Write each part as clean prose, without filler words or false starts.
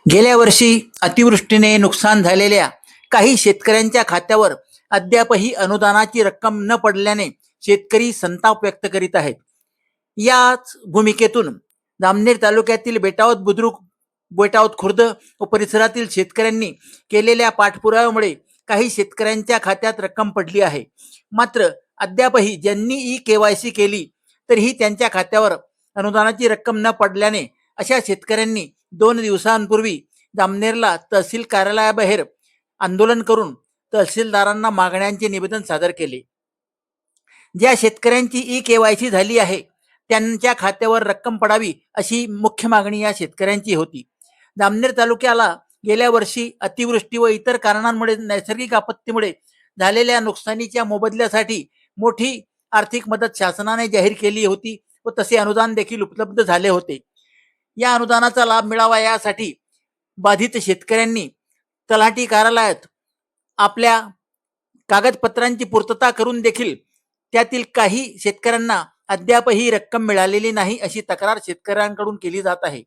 गेल्या वर्षी अतिवृष्टीने नुकसान झालेल्या काही शेतकऱ्यांच्या खात्यावर अद्यापही अनुदानाची रक्कम न पडल्याने शेतकरी संताप व्यक्त करीत आहेत. याच भूमिकेतून जामनेर तालुक्यातील बेटावत खुर्द व परिसरातील शेतकऱ्यांनी केलेल्या पाठपुराव्यामुळे काही शेतकऱ्यांच्या खात्यात रक्कम पडली आहे. मात्र अद्यापही ज्यांनी KYC केली तरीही त्यांच्या खात्यावर अनुदानाची रक्कम न पडल्याने अशा शेतकऱ्यांनी 2 दिवसांपूर्वी जामनेरला तहसील कार्यालयाबाहेर आंदोलन करून तहसीलदारांना मागण्यांचे निवेदन सादर केले. ज्या शेतकऱ्यांची KYC झाली आहे त्यांच्या खात्यावर रक्कम पडावी अशी मुख्य मागणी या शेतकऱ्यांची होती. जामनेर तालुक्याला गेल्या वर्षी अतिवृष्टी व इतर कारणांमुळे नैसर्गिक आपत्तीमुळे झालेल्या नुकसानीच्या मोबदल्यासाठी मोठी आर्थिक मदत शासनाने जाहीर केली होती व तसे अनुदान देखील उपलब्ध झाले होते. या अनुदानाचा लाभ मिळावा यासाठी बाधित शेतकऱ्यांनी तलाठी कार्यालयात आपल्या कागदपत्रांची पूर्तता करून देखील त्यातील काही शेतकऱ्यांना अद्यापही रक्कम मिळालेली नाही अशी तक्रार शेतकऱ्यांकडून केली जात आहे.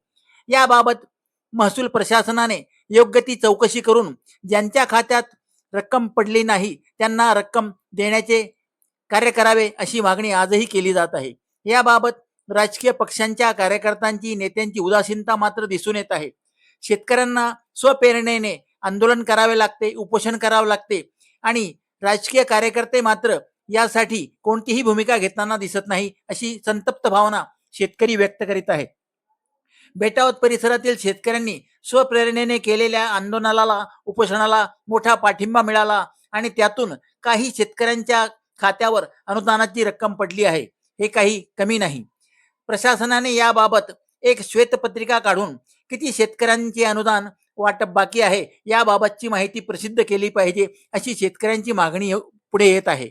याबाबत महसूल प्रशासनाने योग्य ती चौकशी करून ज्यांच्या खात्यात रक्कम पडली नाही त्यांना रक्कम देण्याचे कार्य करावे अशी मागणी आजही केली जात आहे. याबाबत राजकीय पक्षांच्या कार्यकर्त्यांची नेत्यांची उदासीनता मात्र दिसून येत आहे. शेतकऱ्यांना स्वप्रेरणेने आंदोलन करावे लागते, उपोषण करावे लागते आणि राजकीय कार्यकर्ते मात्र यासाठी कोणतीही भूमिका घेताना दिसत नाही अशी संतप्त भावना शेतकरी व्यक्त करीत आहेत. बेटावत परिसरातील शेतकऱ्यांनी स्वप्रेरणेने केलेल्या आंदोलनाला उपोषणाला मोठा पाठिंबा मिळाला आणि त्यातून काही शेतकऱ्यांच्या खात्यावर अनुदानाची रक्कम पडली आहे. हे काही कमी नाही. प्रशासनाने याबाबत एक श्वेतपत्रिका काढून किती शेतकऱ्यांचे अनुदान वाटप बाकी आहे याबाबतची माहिती प्रसिद्ध केली पाहिजे अशी शेतकऱ्यांची मागणी पुढे येत आहे.